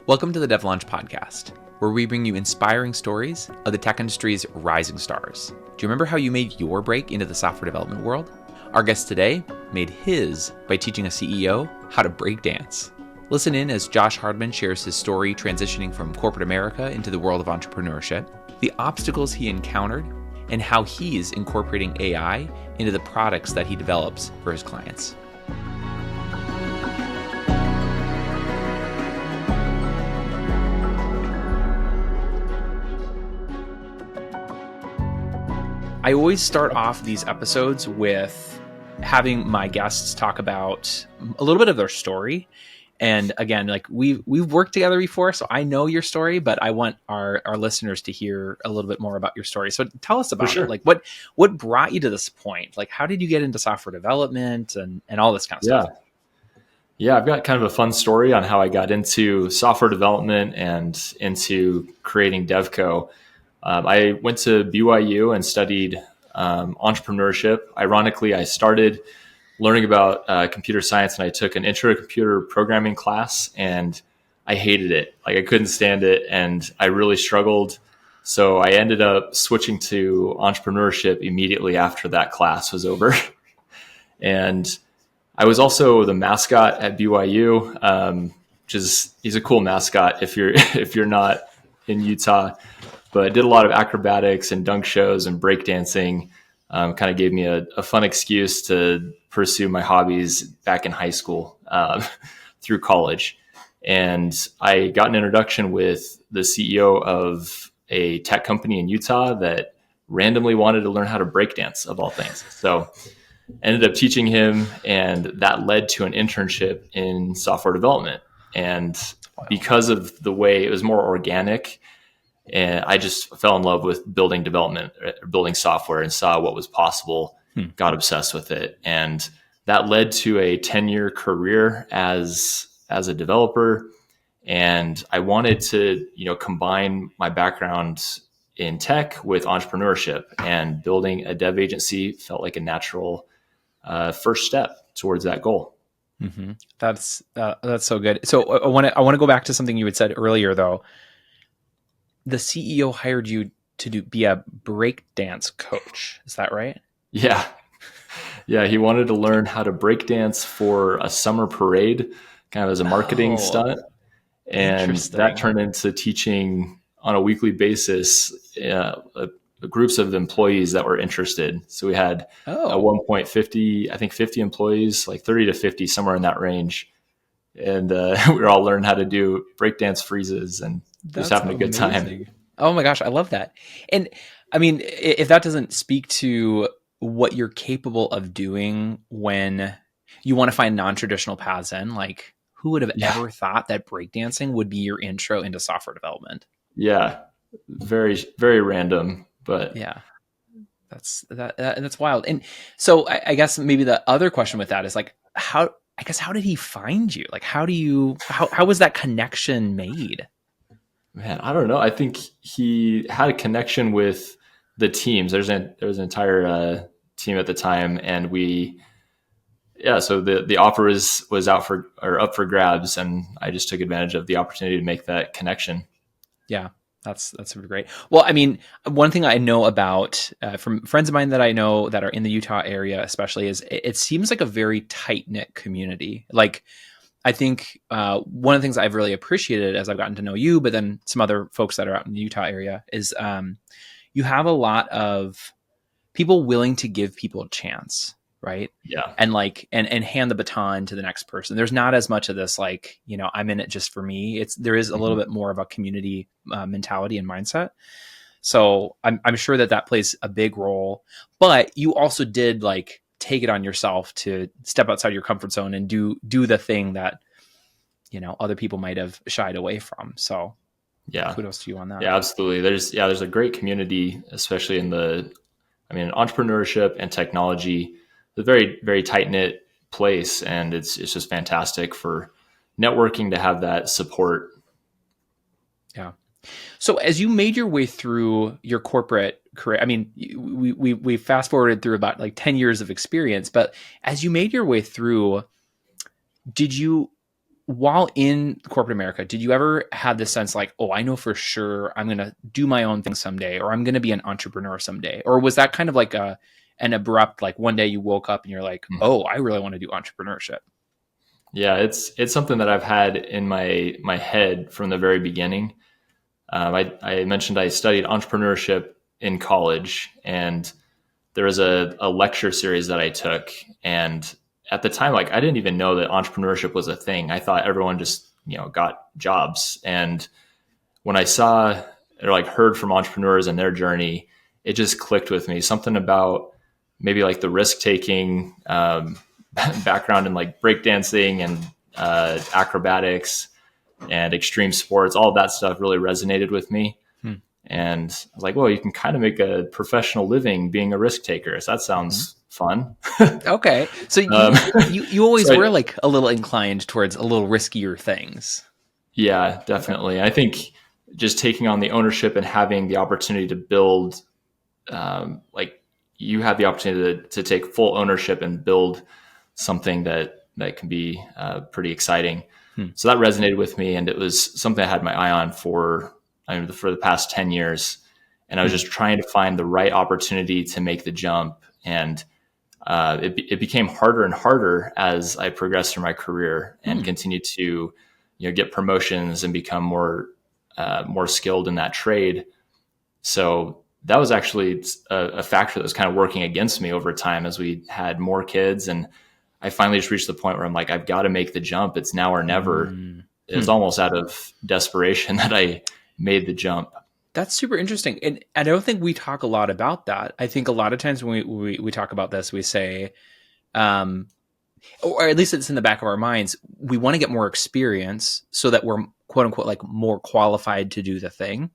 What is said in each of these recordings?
Welcome to the DevLaunch podcast, where we bring you inspiring stories of the tech industry's rising stars. Do you remember how you made your break into the software development world? Our guest today made his by teaching a CEO how to breakdance. Listen in as Josh Hardman shares his story transitioning from corporate America into the world of entrepreneurship, the obstacles he encountered, and how he's incorporating AI into the products that he develops for his clients. I always start off these episodes with having my guests talk about a little bit of their story. And again, like we've worked together before, so I know your story, but I want our listeners to hear a little bit more about your story. So tell us about it. Like what brought you to this point? Like how did you get into software development and all this kind of stuff? Yeah, I've got kind of a fun story on how I got into software development and into creating Devvco. I went to BYU and studied entrepreneurship. Ironically, I started learning about computer science and I took an intro to computer programming class and I hated it. Like I couldn't stand it and I really struggled. So I ended up switching to entrepreneurship immediately after that class was over. And I was also the mascot at BYU, he's a cool mascot if you're not in Utah. But I did a lot of acrobatics and dunk shows and breakdancing. Kind of gave me a fun excuse to pursue my hobbies back in high school through college. And I got an introduction with the CEO of a tech company in Utah that randomly wanted to learn how to breakdance, of all things. So ended up teaching him, and that led to an internship in software development. And because of the way it was more organic, and I just fell in love with building software and saw what was possible, got obsessed with it. And that led to a 10-year career as a developer. And I wanted to, combine my background in tech with entrepreneurship, and building a dev agency felt like a natural first step towards that goal. Mm-hmm. That's so good. So I want to go back to something you had said earlier, though. The CEO hired you to be a breakdance coach. Is that right? Yeah. Yeah. He wanted to learn how to breakdance for a summer parade, kind of as a marketing stunt. And that turned into teaching on a weekly basis, groups of employees that were interested. So we had at one point 50 employees, like 30 to 50, somewhere in that range. And we were all learning how to do breakdance freezes and just having a good time. Oh my gosh, I love that. And I mean, if that doesn't speak to what you're capable of doing when you want to find non-traditional paths in, like who would have ever thought that breakdancing would be your intro into software development? Yeah, very, very random, but yeah, that's wild. And so I guess maybe the other question with that is like, how did he find you? Like, how was that connection made? Man, I don't know. I think he had a connection with the teams. There was an entire team at the time, and so the offer was up for grabs, and I just took advantage of the opportunity to make that connection. Yeah, that's super great. Well, I mean, one thing I know about from friends of mine that I know that are in the Utah area, especially, is it seems like a very tight knit community. Like, I think one of the things I've really appreciated as I've gotten to know you, but then some other folks that are out in the Utah area, is you have a lot of people willing to give people a chance, right? Yeah. And and hand the baton to the next person. There's not as much of this, like, I'm in it just for me. There is a little bit more of a community mentality and mindset. So I'm sure that plays a big role. But you also did take it on yourself to step outside your comfort zone and do the thing that, other people might have shied away from. So yeah, kudos to you on that. Yeah, absolutely. There's a great community, especially in entrepreneurship and technology, a very, very tight knit place. And it's just fantastic for networking to have that support. Yeah. So as you made your way through your corporate career, I mean, we fast forwarded through about 10 years of experience, but as you made your way through, did you while in corporate America, did you ever have this sense like, oh, I know for sure I'm going to do my own thing someday, or I'm going to be an entrepreneur someday? Or was that kind of like an abrupt, like one day you woke up and you're like, oh, I really want to do entrepreneurship? Yeah, it's something that I've had in my head from the very beginning. I mentioned I studied entrepreneurship in college, and there was a lecture series that I took. And at the time, like I didn't even know that entrepreneurship was a thing. I thought everyone just, got jobs. And when I saw or like heard from entrepreneurs and their journey, it just clicked with me. Something about maybe like the risk taking background in like breakdancing and acrobatics and extreme sports, all of that stuff really resonated with me. And I was like, well, you can kind of make a professional living being a risk taker. So that sounds fun. Okay. So you always were like a little inclined towards a little riskier things. Yeah, definitely. I think just taking on the ownership and having the opportunity to build, like you had the opportunity to take full ownership and build something that can be pretty exciting. So that resonated with me, and it was something I had my eye on for the past 10 years. And I was just trying to find the right opportunity to make the jump. And it became harder and harder as I progressed through my career and continued to, get promotions and become more skilled in that trade. So that was actually a factor that was kind of working against me over time as we had more kids. And I finally just reached the point where I'm like, I've got to make the jump. It's now or never. It was almost out of desperation that I made the jump. That's super interesting. And I don't think we talk a lot about that. I think a lot of times when we talk about this, we say, or at least it's in the back of our minds, we want to get more experience so that we're quote unquote like more qualified to do the thing.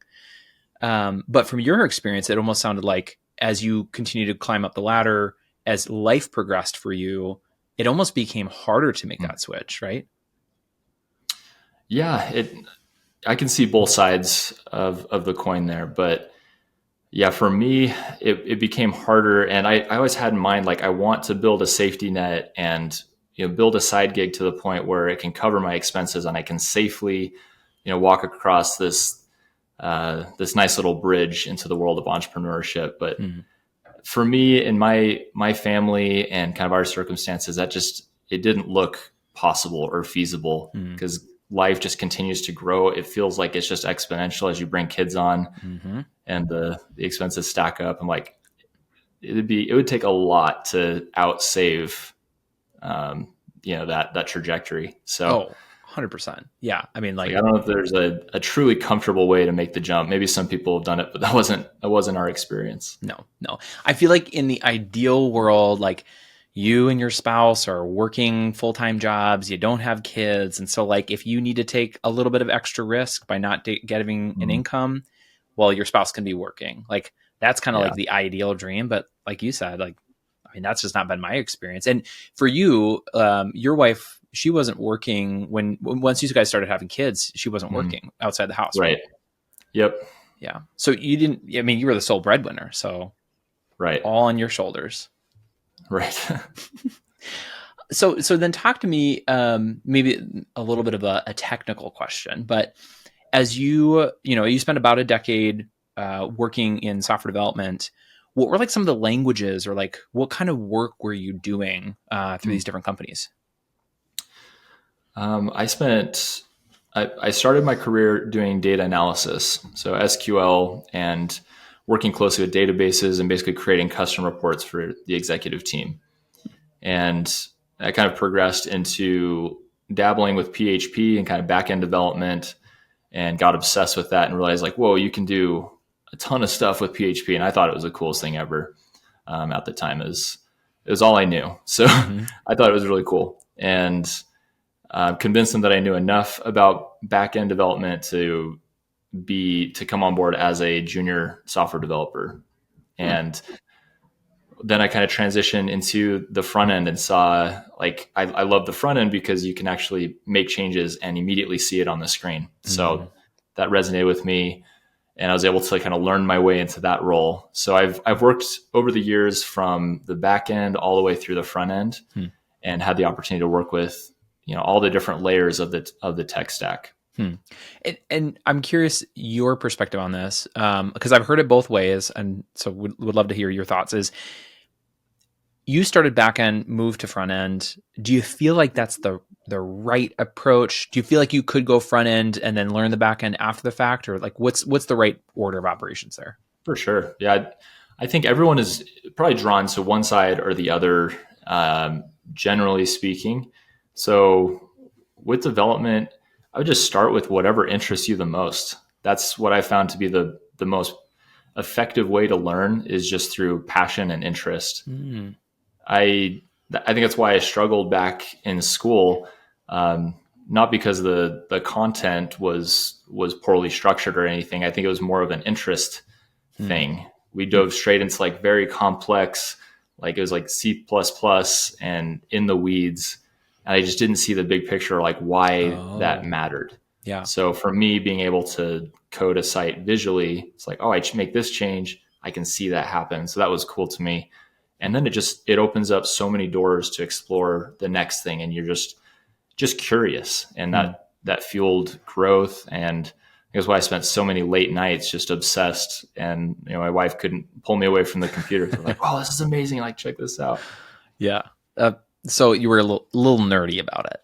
But from your experience, it almost sounded like as you continue to climb up the ladder, as life progressed for you, it almost became harder to make that switch, right? Yeah, I can see both sides of the coin there, but yeah, for me, it became harder. And I always had in mind, like, I want to build a safety net and, build a side gig to the point where it can cover my expenses and I can safely, walk across this nice little bridge into the world of entrepreneurship. But for me and my family and kind of our circumstances, it didn't look possible or feasible because life just continues to grow. It feels like it's just exponential as you bring kids on and the expenses stack up. I'm like, it would take a lot to outsave, that trajectory. So 100%. Yeah. I mean, like, I don't know if there's a truly comfortable way to make the jump. Maybe some people have done it, but that wasn't our experience. No. I feel like in the ideal world, like you and your spouse are working full-time jobs, you don't have kids. And so like, if you need to take a little bit of extra risk by not getting an income, well, your spouse can be working. Like that's kind of like the ideal dream. But like you said, like, I mean, that's just not been my experience. And for you, your wife, she wasn't working once you guys started having kids, she wasn't working outside the house. Right. Yep. Yeah. So you were the sole breadwinner. So right. All on your shoulders. Right. So then talk to me, maybe a little bit of a technical question, but as you spent about a decade working in software development, what were like some of the languages or like what kind of work were you doing through these different companies? I started my career doing data analysis, so SQL, and working closely with databases and basically creating custom reports for the executive team. And I kind of progressed into dabbling with PHP and kind of back-end development and got obsessed with that and realized like, whoa, you can do a ton of stuff with PHP. And I thought it was the coolest thing ever at the time. It was all I knew. So I thought it was really cool. And convinced them that I knew enough about back-end development to come on board as a junior software developer. And then I kind of transitioned into the front end and saw like, I love the front end because you can actually make changes and immediately see it on the screen. So that resonated with me and I was able to kind of learn my way into that role. So I've worked over the years from the back end all the way through the front end and had the opportunity to work with, all the different layers of the tech stack. And I'm curious your perspective on this, because I've heard it both ways, and so would love to hear your thoughts. Is you started back end, moved to front end. Do you feel like that's the right approach? Do you feel like you could go front end and then learn the back end after the fact, or like what's the right order of operations there? For sure, yeah. I think everyone is probably drawn to one side or the other, generally speaking. So with development, I would just start with whatever interests you the most. That's what I found to be the most effective way to learn, is just through passion and interest. I think that's why I struggled back in school, not because the content was poorly structured or anything. I think it was more of an interest thing. We dove straight into like very complex, like it was like C++ and in the weeds. And I just didn't see the big picture, like why that mattered. Yeah. So for me, being able to code a site visually, it's like, oh, I should make this change. I can see that happen. So that was cool to me. And then it opens up so many doors to explore the next thing. And you're just curious. And that fueled growth. And that's why I spent so many late nights just obsessed. And, my wife couldn't pull me away from the computer. They're like, wow, this is amazing. Like, check this out. Yeah. So you were a little nerdy about it.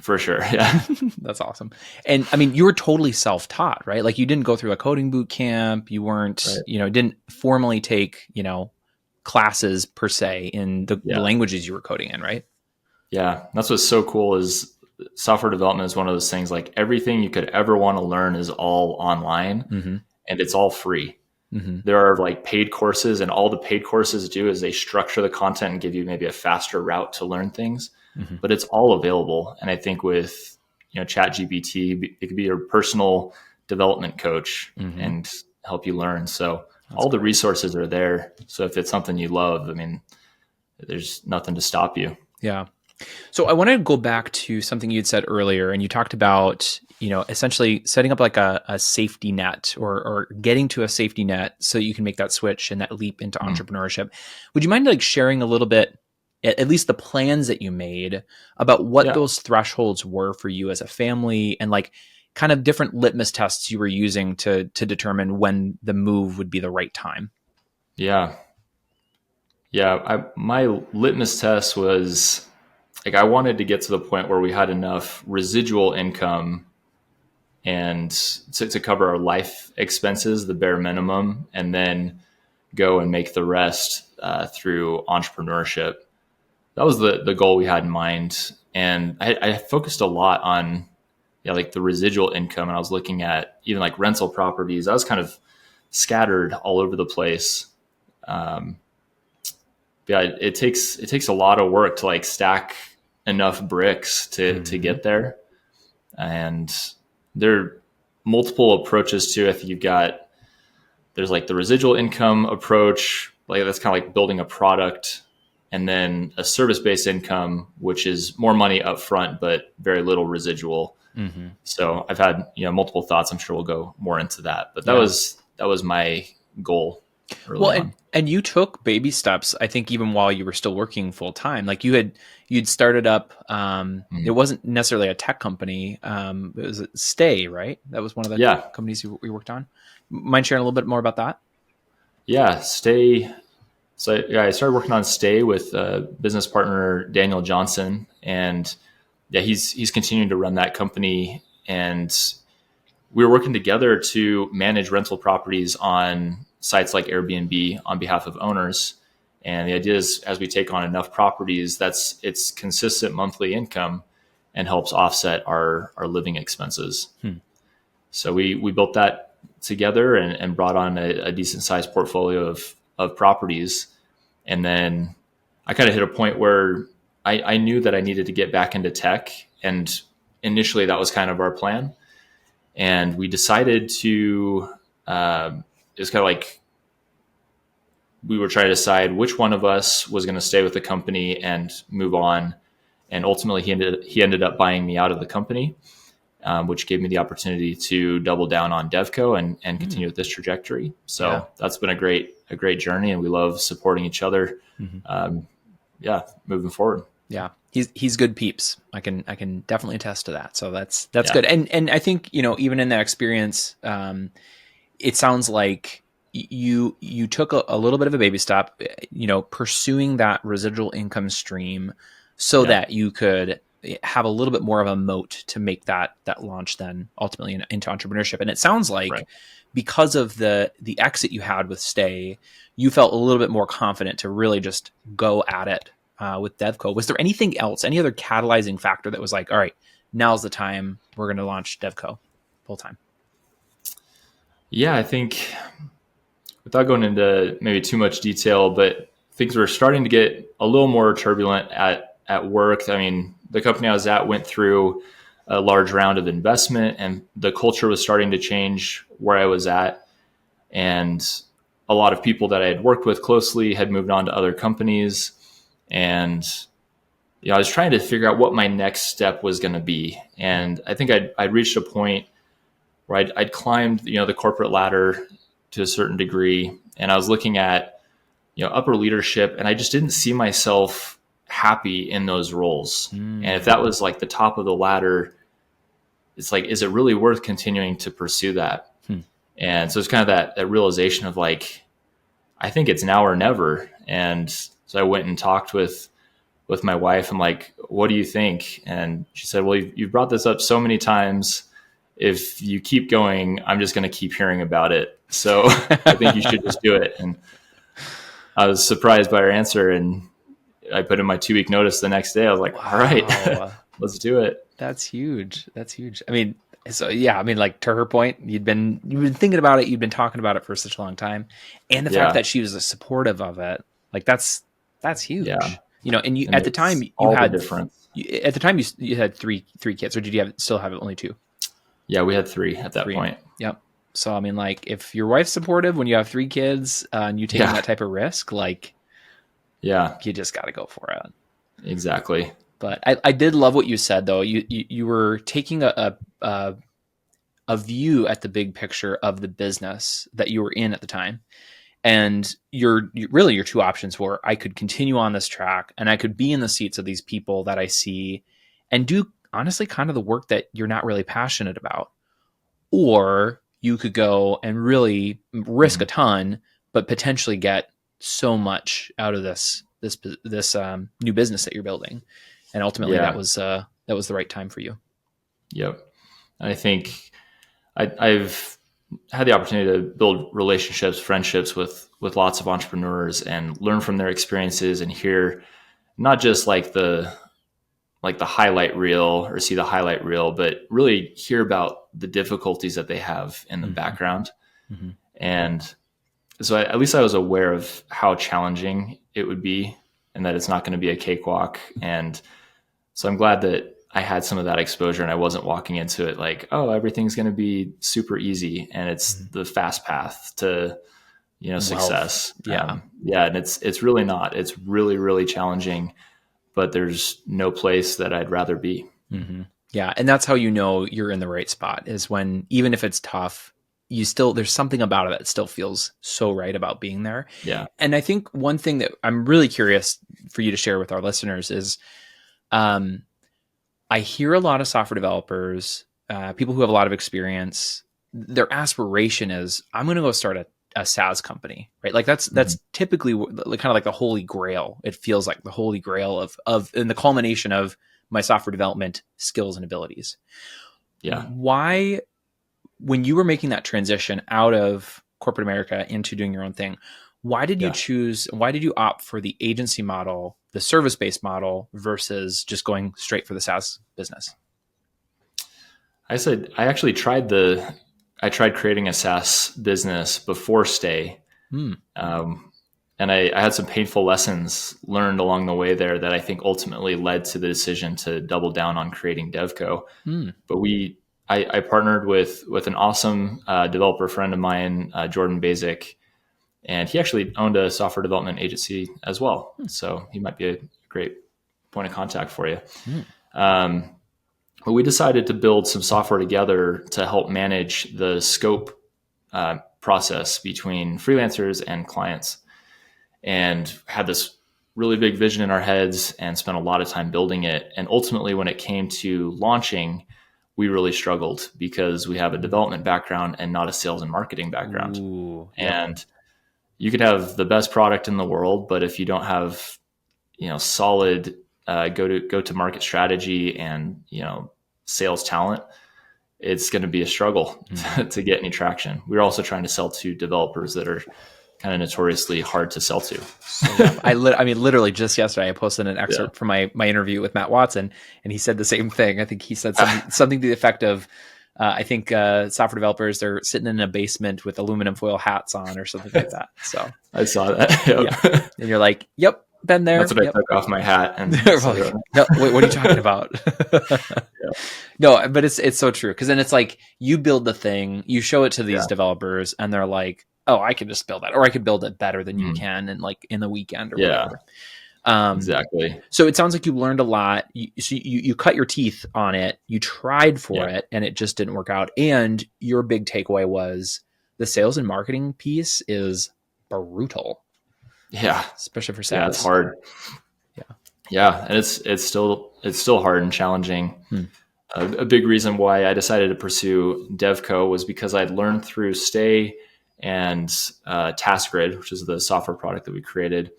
For sure. Yeah. That's awesome. And I mean, you were totally self-taught, right? Like you didn't go through a coding boot camp. You weren't, didn't formally take, classes per se in the languages you were coding in, right? Yeah. That's what's so cool is software development is one of those things, like everything you could ever want to learn is all online and it's all free. There are like paid courses, and all the paid courses do is they structure the content and give you maybe a faster route to learn things, but it's all available. And I think with, ChatGPT, it could be your personal development coach and help you learn. So that's all the resources are there. So if it's something you love, I mean, there's nothing to stop you. Yeah. So I want to go back to something you'd said earlier, and you talked about, essentially setting up like a safety net or getting to a safety net so you can make that switch and that leap into entrepreneurship. Would you mind like sharing a little bit, at least the plans that you made about what those thresholds were for you as a family, and like kind of different litmus tests you were using to determine when the move would be the right time? Yeah. My litmus test was like, I wanted to get to the point where we had enough residual income and to cover our life expenses, the bare minimum, and then go and make the rest through entrepreneurship. That was the goal we had in mind. And I focused a lot on like the residual income. And I was looking at even like rental properties. I was kind of scattered all over the place. It takes a lot of work to like stack enough bricks to get there. And there are multiple approaches to it. I think there's like the residual income approach, like that's kind of like building a product, and then a service-based income, which is more money up front, but very little residual. So I've had, multiple thoughts. I'm sure we'll go more into that, but that was my goal. Well, and you took baby steps, I think, even while you were still working full time. Like you'd started up, it wasn't necessarily a tech company. It was Stay, right? That was one of the companies you worked on. Mind sharing a little bit more about that? Yeah, Stay. So I started working on Stay with business partner Daniel Johnson, and he's continuing to run that company. And we were working together to manage rental properties on sites like Airbnb on behalf of owners. And the idea is, as we take on enough properties, it's consistent monthly income and helps offset our living expenses. So we built that together and brought on a decent sized portfolio of properties. And then I kind of hit a point where I knew that I needed to get back into tech. And initially that was kind of our plan. And we decided to, it's kind of like we were trying to decide which one of us was going to stay with the company and move on. And ultimately he ended up buying me out of the company, which gave me the opportunity to double down on Devvco and continue with this trajectory. So that's been a great journey, and we love supporting each other. Moving forward. Yeah. He's good peeps. I can definitely attest to that. So that's Yeah. good. And I think, even in that experience, it sounds like you took a little bit of a baby step, pursuing that residual income stream so Yeah. that you could have a little bit more of a moat to make that launch then ultimately into entrepreneurship. And it sounds like Right. because of the exit you had with Stay, you felt a little bit more confident to really just go at it with Devvco. Was there anything else, any other catalyzing factor that was like, all right, now's the time we're going to launch Devvco full time? Yeah, I think without going into maybe too much detail, but things were starting to get a little more turbulent at work. I mean, the company I was at went through a large round of investment, and the culture was starting to change where I was at. And a lot of people that I had worked with closely had moved on to other companies. And I was trying to figure out what my next step was going to be. And I think I'd reached a point where I'd climbed, the corporate ladder to a certain degree. And I was looking at, upper leadership, and I just didn't see myself happy in those roles. And if that was like the top of the ladder, it's like, is it really worth continuing to pursue that? And so it's kind of that realization of like, I think it's now or never. And so I went and talked with my wife. I'm like, what do you think? And she said, well, you've brought this up so many times. If you keep going, I'm just going to keep hearing about it. So I think you should just do it. And I was surprised by her answer. And I put in my 2-week notice the next day. I was like, all right, let's do it. That's huge. That's huge. I mean, so yeah, I mean, like to her point, you've been thinking about it. You've been talking about it for such a long time. And the fact that she was supportive of it, like that's huge. Yeah. And you, at the time you had difference. At the time you had three kids, or did you still have only 2? Yeah, we had 3 at that point. Yep. So, I mean, like if your wife's supportive when you have 3 kids and you take that type of risk, like, you just got to go for it. Exactly. But I did love what you said, though. You were taking a view at the big picture of the business that you were in at the time. And your 2 options were, I could continue on this track and I could be in the seats of these people that I see and do honestly kind of the work that you're not really passionate about. Or you could go and really risk a ton, but potentially get so much out of this new business that you're building. And ultimately that was the right time for you. Yep. I think I've had the opportunity to build relationships, friendships with lots of entrepreneurs and learn from their experiences and hear not just like the highlight reel or see the highlight reel, but really hear about the difficulties that they have in the background. And so at least I was aware of how challenging it would be and that it's not going to be a cakewalk. And so I'm glad that I had some of that exposure and I wasn't walking into it like, oh, everything's going to be super easy. And it's the fast path to, success. Yeah. And it's really not. It's really, really challenging, but there's no place that I'd rather be. Yeah. And that's how you're in the right spot, is when, even if it's tough, there's something about it that still feels so right about being there. Yeah. And I think one thing that I'm really curious for you to share with our listeners is, I hear a lot of software developers, people who have a lot of experience, their aspiration is, I'm going to go start a SaaS company, right? Like that's typically kind of like the holy grail. It feels like the holy grail of and the culmination of my software development skills and abilities. Yeah. Why, when you were making that transition out of corporate America into doing your own thing, why did you opt for the agency model, the service-based model, versus just going straight for the SaaS business? I tried creating a SaaS business before Stay. And I had some painful lessons learned along the way there that I think ultimately led to the decision to double down on creating Devvco. But I partnered with an awesome developer friend of mine, Jordan Basic, and he actually owned a software development agency as well. So he might be a great point of contact for you. But we decided to build some software together to help manage the scope process between freelancers and clients, and had this really big vision in our heads and spent a lot of time building it. And ultimately, when it came to launching, we really struggled because we have a development background and not a sales and marketing background. Ooh, yep. And you could have the best product in the world, but if you don't have, solid go to market strategy and, sales talent, it's going to be a struggle to get any traction. We're also trying to sell to developers that are kind of notoriously hard to sell to. I mean, literally just yesterday, I posted an excerpt from my interview with Matt Watson, and he said the same thing. I think he said something to the effect of, I think software developers, they're sitting in a basement with aluminum foil hats on or something like that. So I saw that. Yep. Yeah. And you're like, yep, been there. That's what I took off my hat. And no, wait, what are you talking about? No, but it's so true. Because then it's like you build the thing, you show it to these developers, and they're like, oh, I can just build that, or I could build it better than you can, and like in the weekend or whatever. Exactly. So it sounds like you learned a lot. You cut your teeth on it. You tried for it, and it just didn't work out. And your big takeaway was the sales and marketing piece is brutal. Yeah, especially for SaaS. Yeah, it's hard. Yeah, and it's still hard and challenging. A big reason why I decided to pursue Devvco was because I'd learned through Stay and TaskGrid, which is the software product that we created,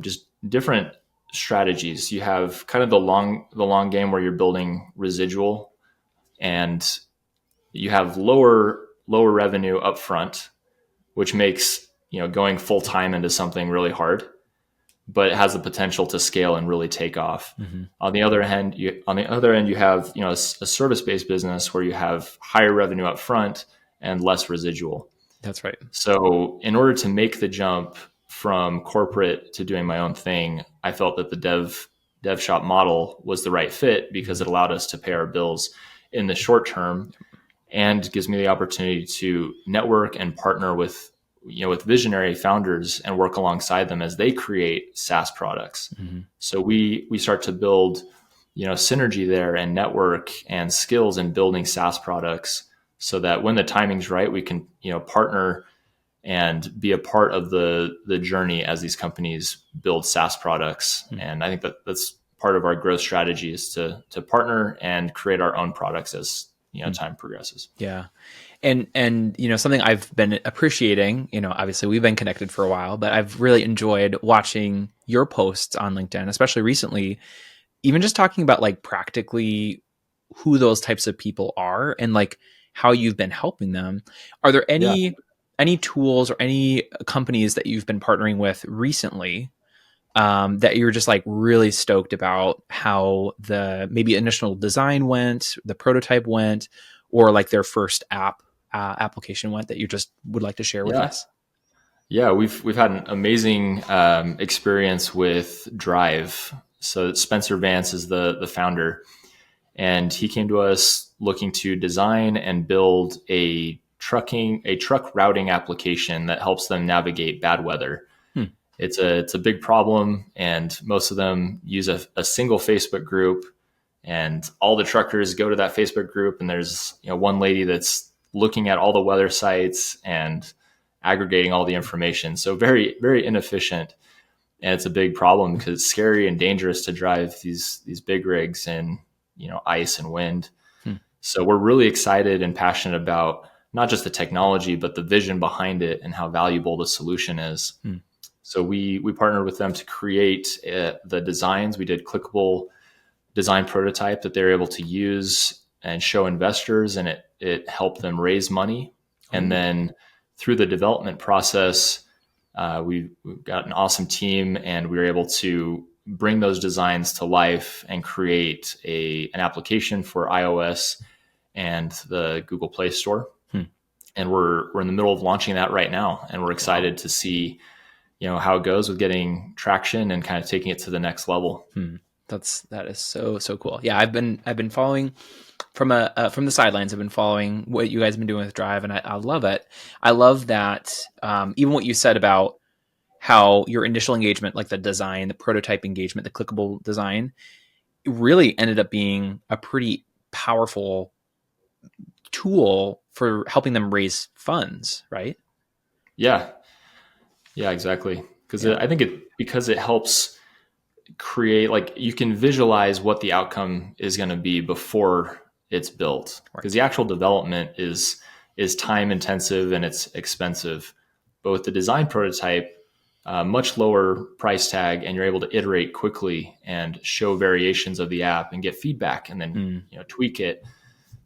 just different strategies. You have kind of the long game where you're building residual, and you have lower revenue up front, which makes going full time into something really hard, but it has the potential to scale and really take off. On the other end, you have a service based business where you have higher revenue up front and less residual. That's right. So in order to make the jump from corporate to doing my own thing, I felt that the dev shop model was the right fit because it allowed us to pay our bills in the short term and gives me the opportunity to network and partner with visionary founders and work alongside them as they create SaaS products. So we start to build, synergy there and network and skills in building SaaS products so that when the timing's right, we can, partner and be a part of the journey as these companies build SaaS products. And I think that's part of our growth strategy is to partner and create our own products as, time progresses. Yeah. And something I've been appreciating, obviously we've been connected for a while, but I've really enjoyed watching your posts on LinkedIn, especially recently, even just talking about like practically who those types of people are and like how you've been helping them. Are there any tools or any companies that you've been partnering with recently that you're just like really stoked about how the maybe initial design went, the prototype went, or like their first application went that you just would like to share with us? Yeah, we've had an amazing experience with Drive. So Spencer Vance is the founder, and he came to us looking to design and build a truck routing application that helps them navigate bad weather. It's a big problem, and most of them use a single Facebook group, and all the truckers go to that Facebook group, and there's one lady that's looking at all the weather sites and aggregating all the information. So very, very inefficient. And it's a big problem because it's scary and dangerous to drive these big rigs in, ice and wind. So we're really excited and passionate about not just the technology, but the vision behind it and how valuable the solution is. So we partnered with them to create the designs. We did clickable design prototype that they're able to use and show investors, and it helped them raise money. And then through the development process, we've got an awesome team, and we were able to bring those designs to life and create an application for iOS and the Google Play Store. And we're in the middle of launching that right now, and we're excited to see how it goes with getting traction and kind of taking it to the next level. That is so cool. Yeah, I've been following from the sidelines. I've been following what you guys have been doing with Drive, and I love it. I love that even what you said about how your initial engagement, like the design, the prototype engagement, the clickable design, it really ended up being a pretty powerful tool for helping them raise funds, right? Yeah, exactly. because I think because it helps create, like, you can visualize what the outcome is going to be before it's built, because the actual development is time intensive and it's expensive. But with the design prototype, much lower price tag, and you're able to iterate quickly and show variations of the app and get feedback and then tweak it.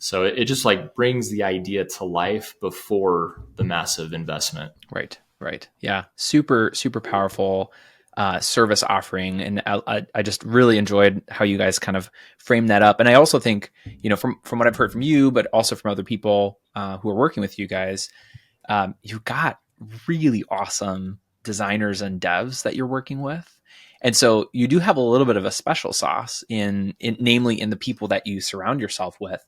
So it just like brings the idea to life before the massive investment. Right. Yeah. Super, super powerful service offering. And I just really enjoyed how you guys kind of framed that up. And I also think, from what I've heard from you, but also from other people who are working with you guys, you've got really awesome designers and devs that you're working with. And so you do have a little bit of a special sauce namely in the people that you surround yourself with.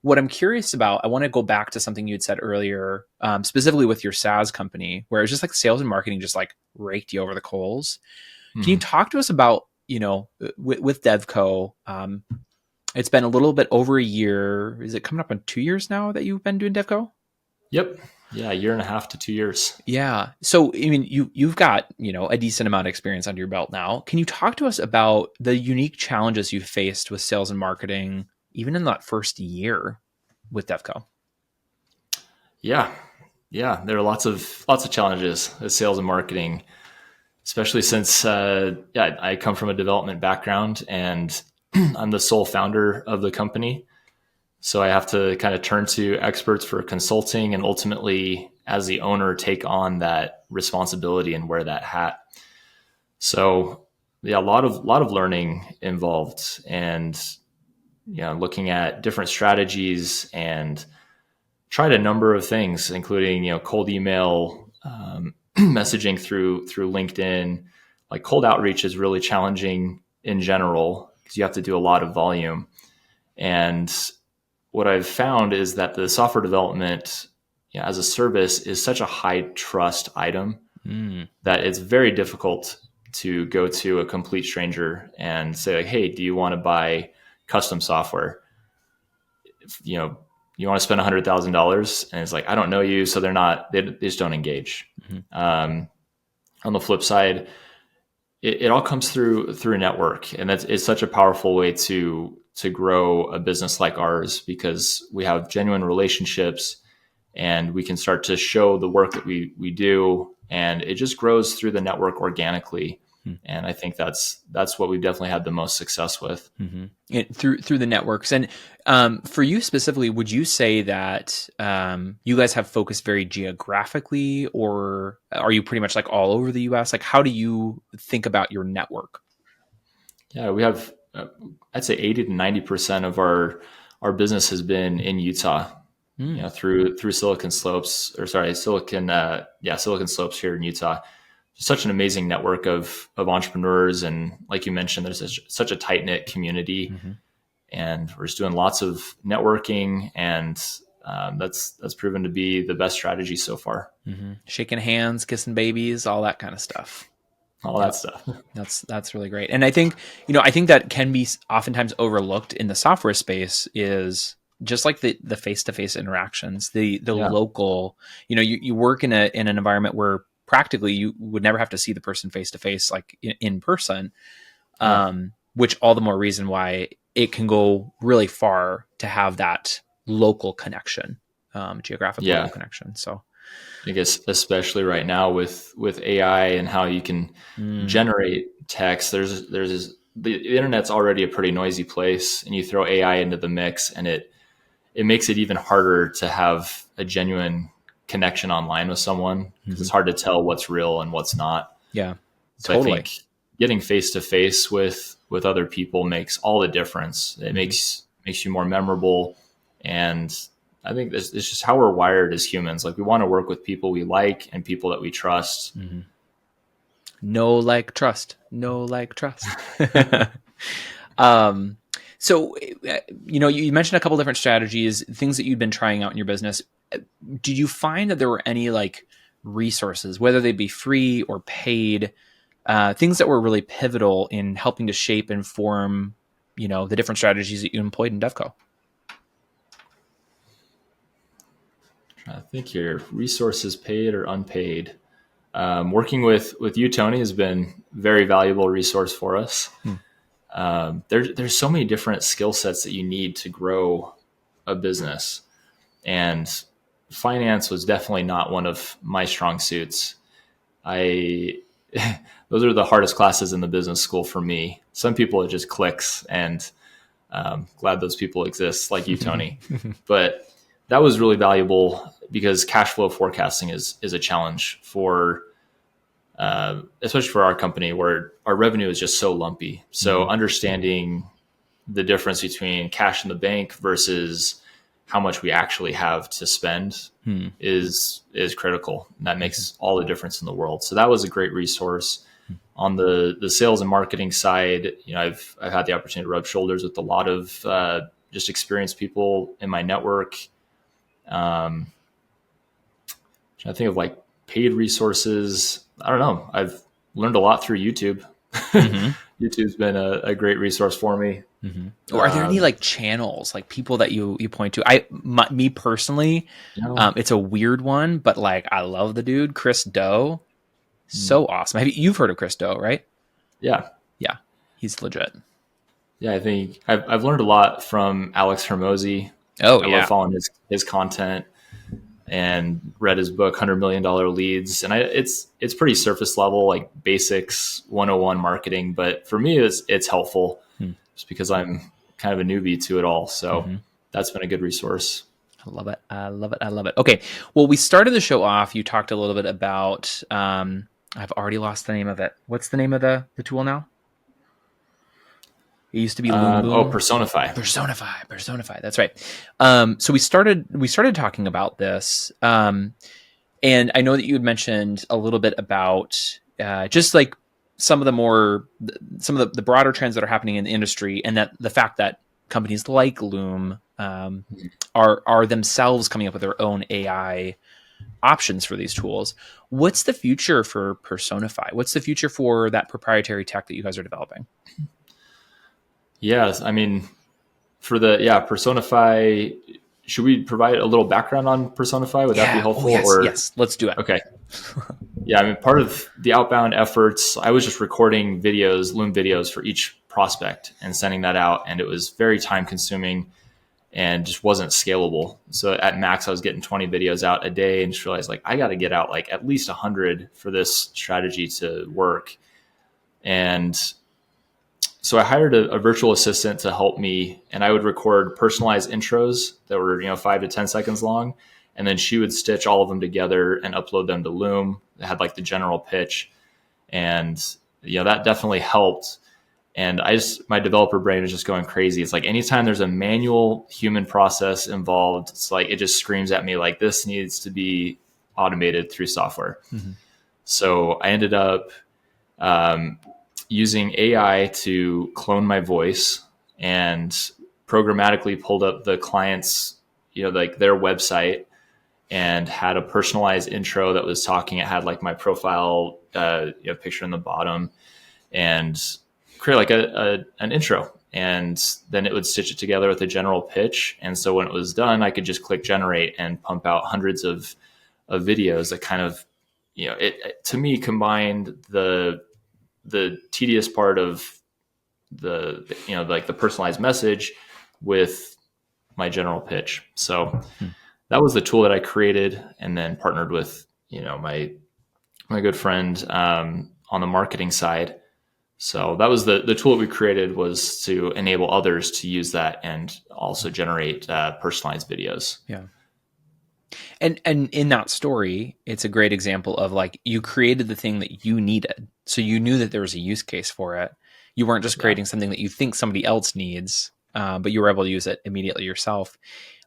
What I'm curious about, I want to go back to something you had said earlier, specifically with your SaaS company, where it was just like sales and marketing just like raked you over the coals. Can you talk to us about, with Devvco, it's been a little bit over a year. Is it coming up on 2 years now that you've been doing Devvco? Yep. Yeah, 1.5 to 2 years. Yeah. So, I mean, you've got, a decent amount of experience under your belt now. Can you talk to us about the unique challenges you've faced with sales and marketing, even in that first year with Devvco? Yeah. There are lots of challenges with sales and marketing, especially since, I come from a development background and I'm the sole founder of the company. So I have to kind of turn to experts for consulting and ultimately, as the owner, take on that responsibility and wear that hat. So yeah, a lot of learning involved, and looking at different strategies and tried a number of things, including cold email, messaging through LinkedIn. Like, cold outreach is really challenging in general because you have to do a lot of volume. And what I've found is that the software development as a service is such a high trust item that it's very difficult to go to a complete stranger and say, like, hey, do you want to buy custom software? You want to spend $100,000, and it's like, I don't know you. So they just don't engage. On the flip side, it all comes through a network, and it's such a powerful way to grow a business like ours, because we have genuine relationships and we can start to show the work that we do, and it just grows through the network organically. And I think that's what we've definitely had the most success with. Through the networks. And for you specifically, would you say that you guys have focused very geographically, or are you pretty much like all over the US? Like, how do you think about your network? Yeah, we have, I'd say 80 to 90% of our business has been in Utah, through Silicon Slopes here in Utah. Such an amazing network of entrepreneurs. And like you mentioned, there's such a tight knit community, and we're just doing lots of networking, and that's proven to be the best strategy so far. Shaking hands, kissing babies, all that kind of stuff. That stuff. That's really great. And I think that can be oftentimes overlooked in the software space, is just like the face-to-face interactions, the local, you work in an environment where practically you would never have to see the person face-to-face, like in person, which all the more reason why it can go really far to have that local connection, geographic local connection. So I guess especially right now with AI and how you can generate text, the internet's already a pretty noisy place, and you throw AI into the mix, and it makes it even harder to have a genuine connection online with someone, because it's hard to tell what's real and what's not. Yeah, so totally. I think getting face to face with other people makes all the difference. It makes you more memorable, and I think it's just how we're wired as humans. Like, we want to work with people we like and people that we trust. No like trust. So, you mentioned a couple different strategies, things that you'd been trying out in your business. Did you find that there were any like resources, whether they be free or paid, things that were really pivotal in helping to shape and form, the different strategies that you employed in Devvco? I think your resources, paid or unpaid. Working with you, Tony, has been a very valuable resource for us. There's so many different skill sets that you need to grow a business, and finance was definitely not one of my strong suits. Those are the hardest classes in the business school for me. Some people, it just clicks, and glad those people exist, like you, Tony. But that was really valuable because cash flow forecasting is a challenge for, especially for our company where our revenue is just so lumpy. So understanding the difference between cash in the bank versus how much we actually have to spend is critical. And that makes all the difference in the world. So that was a great resource. On the sales and marketing side, I've had the opportunity to rub shoulders with a lot of just experienced people in my network. I think of like paid resources. I don't know. I've learned a lot through YouTube. YouTube's been a great resource for me. Or are there any like channels, like people that you point to? Me personally, it's a weird one, but like I love the dude, Chris Do. So awesome. You've heard of Chris Do, right? Yeah. He's legit. Yeah, I think I've learned a lot from Alex Hermosi. I love following his content and read his book, $100 Million Leads. And it's pretty surface level, like basics 101 marketing. But for me, it's helpful just because I'm kind of a newbie to it all. So that's been a good resource. I love it. I love it. I love it. Okay. Well, we started the show off. You talked a little bit about, I've already lost the name of it. What's the name of the tool now? It used to be Loom Boom. Personify. Personify. That's right. So we started talking about this. And I know that you had mentioned a little bit about just like some of the broader trends that are happening in the industry, and that the fact that companies like Loom are themselves coming up with their own AI options for these tools. What's the future for Personify? What's the future for that proprietary tech that you guys are developing? Yes, I mean, for Personify, should we provide a little background on Personify? Would that be helpful? Yes, let's do it. Okay. Yeah, I mean, part of the outbound efforts, I was just recording Loom videos for each prospect and sending that out. And it was very time consuming and just wasn't scalable. So at max, I was getting 20 videos out a day and just realized like, I got to get out like at least 100 for this strategy to work. And so I hired a virtual assistant to help me, and I would record personalized intros that were 5 to 10 seconds long. And then she would stitch all of them together and upload them to Loom. It had like the general pitch, and that definitely helped. And my developer brain was just going crazy. It's like anytime there's a manual human process involved, it's like it just screams at me like this needs to be automated through software. So I ended up using AI to clone my voice and programmatically pulled up the client's, like their website, and had a personalized intro that was talking. It had like my profile, picture in the bottom, and create like an intro. And then it would stitch it together with a general pitch. And so when it was done, I could just click generate and pump out hundreds of videos that kind of, it to me combined the tedious part of like the personalized message with my general pitch. So that was the tool that I created, and then partnered with, my good friend on the marketing side. So that was the tool that we created, was to enable others to use that and also generate personalized videos. Yeah. And in that story, it's a great example of like, you created the thing that you needed. So you knew that there was a use case for it. You weren't just creating something that you think somebody else needs, but you were able to use it immediately yourself.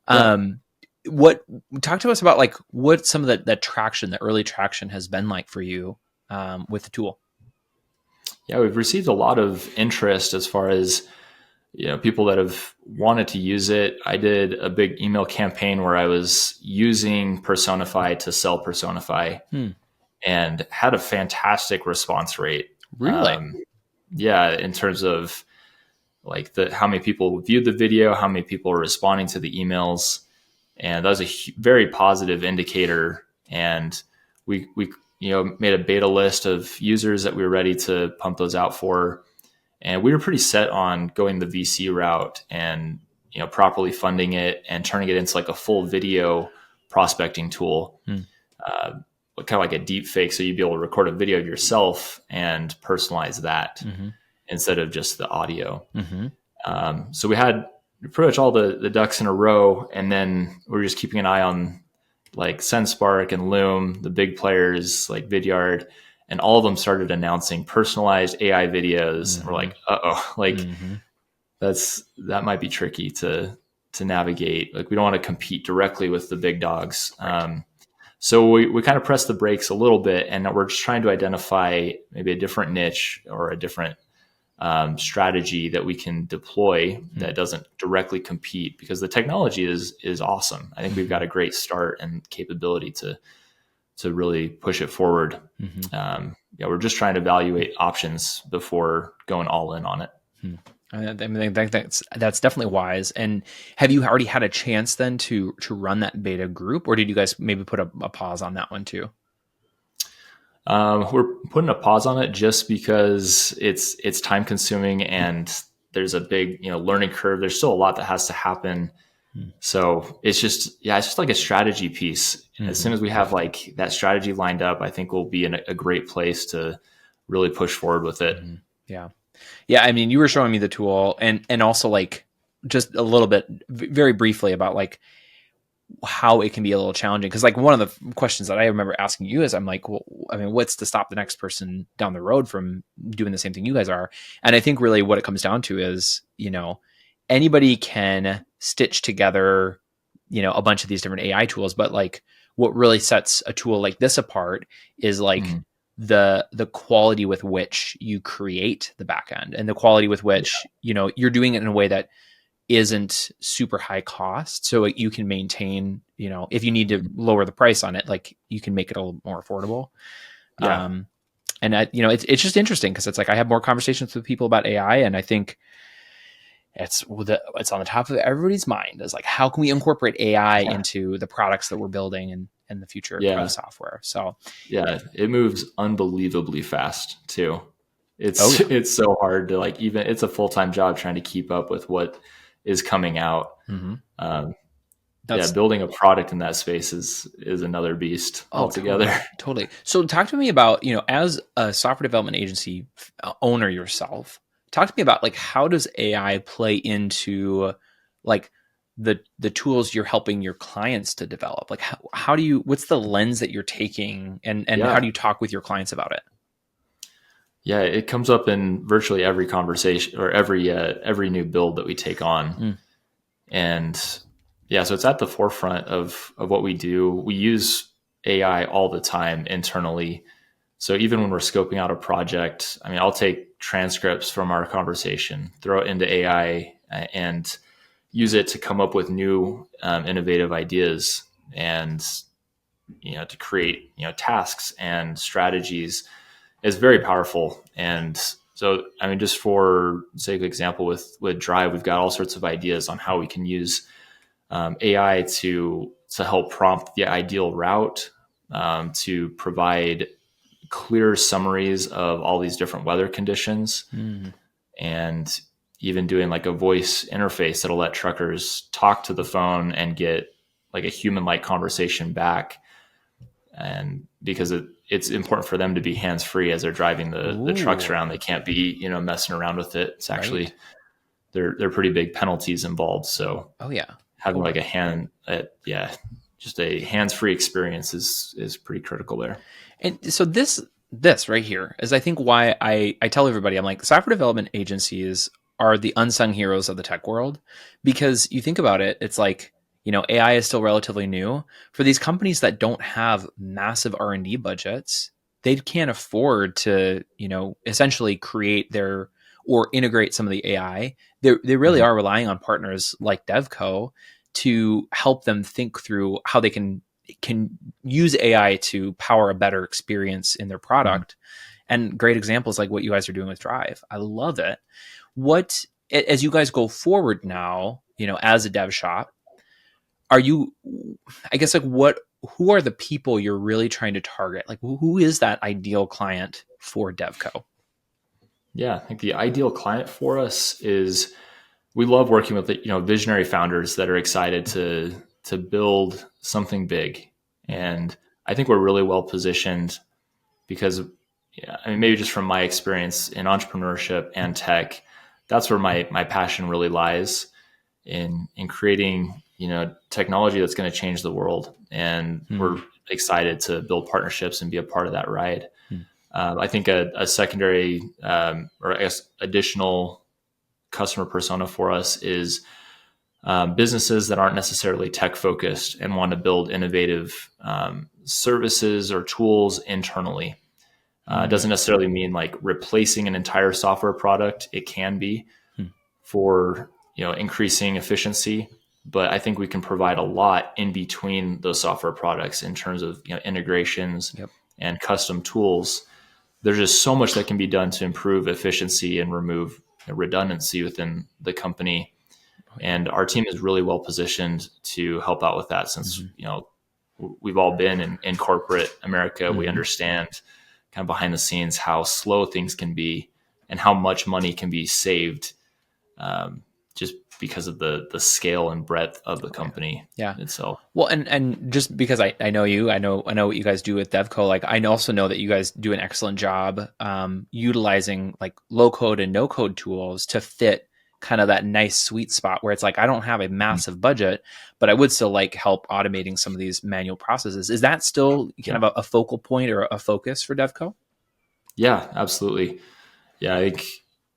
Talk to us about like what some of the traction, the early traction has been like for you with the tool. Yeah, we've received a lot of interest as far as, people that have wanted to use it. I did a big email campaign where I was using Personify to sell Personify and had a fantastic response rate. Really? In terms of like how many people viewed the video, how many people were responding to the emails. And that was a very positive indicator. And we made a beta list of users that we were ready to pump those out for. And we were pretty set on going the VC route and, properly funding it and turning it into like a full video prospecting tool, kind of like a deep fake. So you'd be able to record a video of yourself and personalize that instead of just the audio. So we had pretty much all the ducks in a row. And then we were just keeping an eye on like SendSpark and Loom, the big players like Vidyard, and all of them started announcing personalized AI videos. And we're like, that might be tricky to navigate. Like we don't want to compete directly with the big dogs. Right. So we kind of pressed the brakes a little bit, and we're just trying to identify maybe a different niche or a different strategy that we can deploy that doesn't directly compete, because the technology is awesome. I think we've got a great start and capability to really push it forward. We're just trying to evaluate options before going all in on it. I mean, that's definitely wise. And have you already had a chance then to run that beta group, or did you guys maybe put a pause on that one too? We're putting a pause on it just because it's time consuming and there's a big, learning curve. There's still a lot that has to happen. So it's just like a strategy piece. As soon as we have like that strategy lined up, I think we'll be in a great place to really push forward with it. Yeah. I mean, you were showing me the tool and also like just a little bit, very briefly about like how it can be a little challenging. Cause like one of the questions that I remember asking you is I'm like, well, I mean, what's to stop the next person down the road from doing the same thing you guys are? And I think really what it comes down to is, anybody can stitch together, a bunch of these different AI tools, but like what really sets a tool like this apart is like the quality with which you create the backend and the quality with which, you're doing it in a way that isn't super high cost. So you can maintain, if you need to lower the price on it, like you can make it a little more affordable. And it's just interesting because it's like, I have more conversations with people about AI, and I think it's on the top of everybody's mind is like, how can we incorporate AI into the products that we're building and the future of software? So it moves unbelievably fast too. It's so hard to like, even it's a full-time job trying to keep up with what is coming out. Building a product in that space is another beast altogether. Totally. So talk to me about, as a software development agency owner yourself, talk to me about like, how does AI play into like the tools you're helping your clients to develop? Like what's the lens that you're taking and how do you talk with your clients about it? Yeah, it comes up in virtually every conversation or every new build that we take on. And so it's at the forefront of what we do. We use AI all the time internally. So even when we're scoping out a project, I mean, I'll take transcripts from our conversation, throw it into AI and use it to come up with new innovative ideas and, to create, tasks and strategies is very powerful. And so, I mean, just for sake of example, with Drive, we've got all sorts of ideas on how we can use AI to help prompt the ideal route, to provide clear summaries of all these different weather conditions, and even doing like a voice interface that'll let truckers talk to the phone and get like a human-like conversation back. And because it's important for them to be hands-free as they're driving the trucks around. They can't be, messing around with it. It's actually, they're pretty big penalties involved. So having like just a hands-free experience is pretty critical there. And so this right here is, I think, why I tell everybody, I'm like, software development agencies are the unsung heroes of the tech world, because you think about it, it's like, AI is still relatively new. For these companies that don't have massive R&D budgets, they can't afford to, essentially create or integrate some of the AI. They really are relying on partners like Devvco to help them think through how they can use AI to power a better experience in their product. And great examples like what you guys are doing with Drive. I love it. As you guys go forward now, as a dev shop, are you, I guess, like who are the people you're really trying to target? Like who is that ideal client for Devvco? Yeah, I think the ideal client for us is we love working with visionary founders that are excited to build something big, and I think we're really well positioned because I mean maybe just from my experience in entrepreneurship and tech, that's where my passion really lies in creating technology that's going to change the world, and we're excited to build partnerships and be a part of that ride. I think a secondary or I guess additional customer persona for us is businesses that aren't necessarily tech focused and want to build innovative services or tools internally. It doesn't necessarily mean like replacing an entire software product. It can be for increasing efficiency, but I think we can provide a lot in between those software products in terms of integrations and custom tools. There's just so much that can be done to improve efficiency and remove redundancy within the company. And our team is really well positioned to help out with that since, we've all been in corporate America. We understand kind of behind the scenes how slow things can be and how much money can be saved just because of the scale and breadth of the company itself. Well, and just because I know you, I know what you guys do with Devvco. Like I also know that you guys do an excellent job utilizing like low code and no code tools to fit kind of that nice sweet spot where it's like, I don't have a massive budget, but I would still like help automating some of these manual processes. Is that still kind of a focal point or a focus for Devvco? Yeah, absolutely. Yeah, I think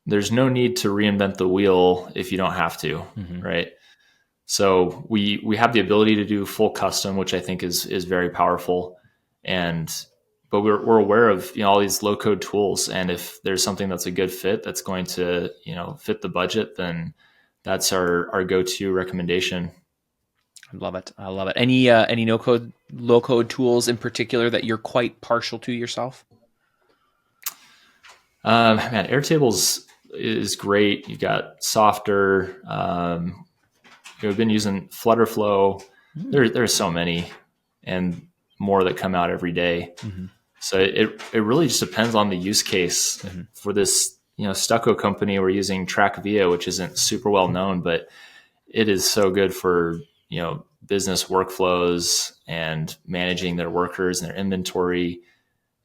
there's no need to reinvent the wheel if you don't have to, right? So we have the ability to do full custom, which I think is very powerful. But we're aware of all these low code tools, and if there's something that's a good fit that's going to fit the budget, then that's our go-to recommendation. I love it. Any no code, low code tools in particular that you're quite partial to yourself? Man, Airtables is great. You got Softer. We've been using Flutterflow. There's so many and more that come out every day. So it really just depends on the use case. For this stucco company. We're using TrackVia, which isn't super well known, but it is so good for business workflows and managing their workers and their inventory,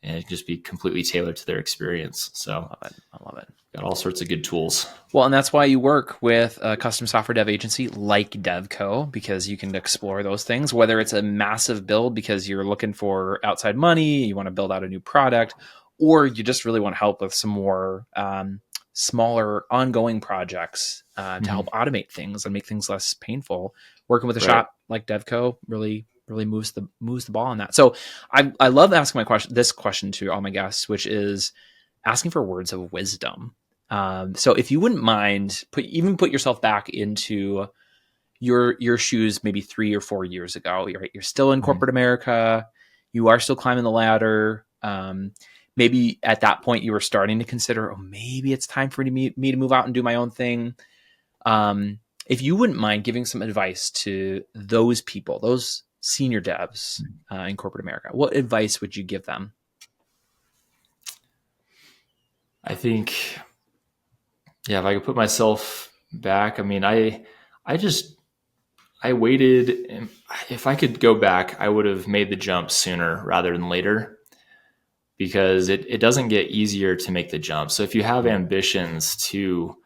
and it can just be completely tailored to their experience. So I love it. Got all sorts of good tools. Well, and that's why you work with a custom software dev agency like Devvco, because you can explore those things, whether it's a massive build because you're looking for outside money, you want to build out a new product, or you just really want help with some more smaller ongoing projects to help automate things and make things less painful. Working with a shop like Devvco really moves the ball on that. So I love asking this question to all my guests, which is asking for words of wisdom. So if you wouldn't mind, put yourself back into your shoes, maybe 3 or 4 years ago. You're still in corporate America. You are still climbing the ladder. Maybe at that point you were starting to consider, maybe it's time for me to move out and do my own thing. If you wouldn't mind giving some advice to those people, those senior devs in corporate America, what advice would you give them? I think, if I could put myself back, I mean, I waited. If I could go back, I would have made the jump sooner rather than later, because it doesn't get easier to make the jump. So if you have ambitions to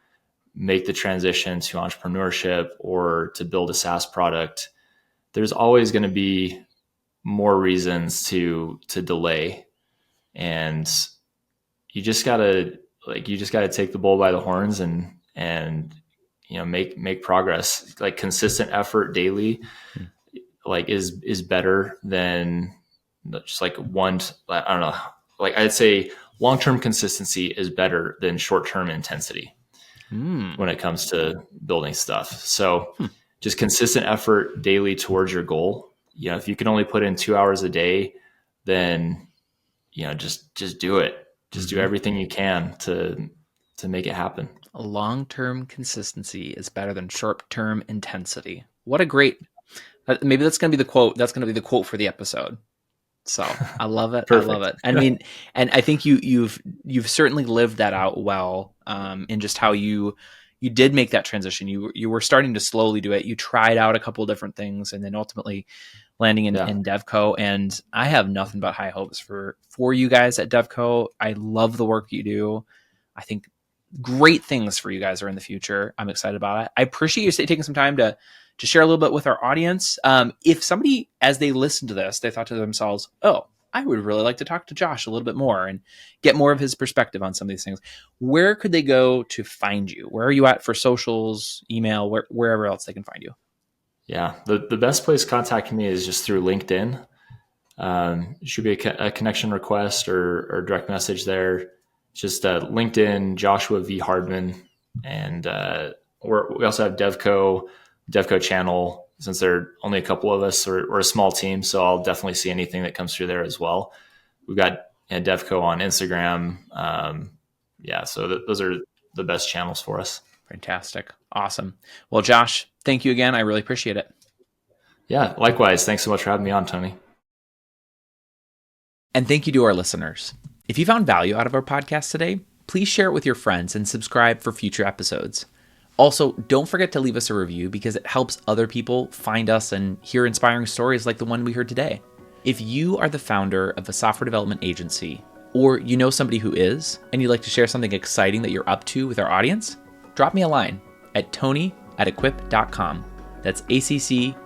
make the transition to entrepreneurship or to build a SaaS product, there's always going to be more reasons to delay. And you just gotta take the bull by the horns and make progress. Like consistent effort daily, is better than just like one. I don't know. Like I'd say long-term consistency is better than short-term intensity when it comes to building stuff. So just consistent effort daily towards your goal. If you can only put in 2 hours a day, then just do it. Just do everything you can to make it happen. Long-term consistency is better than short-term intensity. What a great Maybe that's going to be the quote. That's going to be the quote for the episode. So I love it. I love it. I mean, and I think you've certainly lived that out well, in just how you did make that transition. You were starting to slowly do it. You tried out a couple of different things, and then ultimately landing in Devvco. And I have nothing but high hopes for you guys at Devvco. I love the work you do. I think great things for you guys are in the future. I'm excited about it. I appreciate you taking some time to share a little bit with our audience. If somebody, as they listen to this, they thought to themselves, oh, I would really like to talk to Josh a little bit more and get more of his perspective on some of these things, where could they go to find you? Where are you at for socials, email, wherever else they can find you? Yeah, the best place to contact me is just through LinkedIn. It should be a connection request or direct message there. It's just LinkedIn, Joshua V. Hardman. And we also have Devvco channel. Since there are only a couple of us, we're a small team, so I'll definitely see anything that comes through there as well. We've got Devvco on Instagram. So those are the best channels for us. Fantastic. Awesome. Well, Josh, thank you again. I really appreciate it. Yeah, likewise. Thanks so much for having me on, Tony. And thank you to our listeners. If you found value out of our podcast today, please share it with your friends and subscribe for future episodes. Also, don't forget to leave us a review because it helps other people find us and hear inspiring stories like the one we heard today. If you are the founder of a software development agency, or you know somebody who is, and you'd like to share something exciting that you're up to with our audience, drop me a line at tony@equip.com. That's ACCQUIP.com.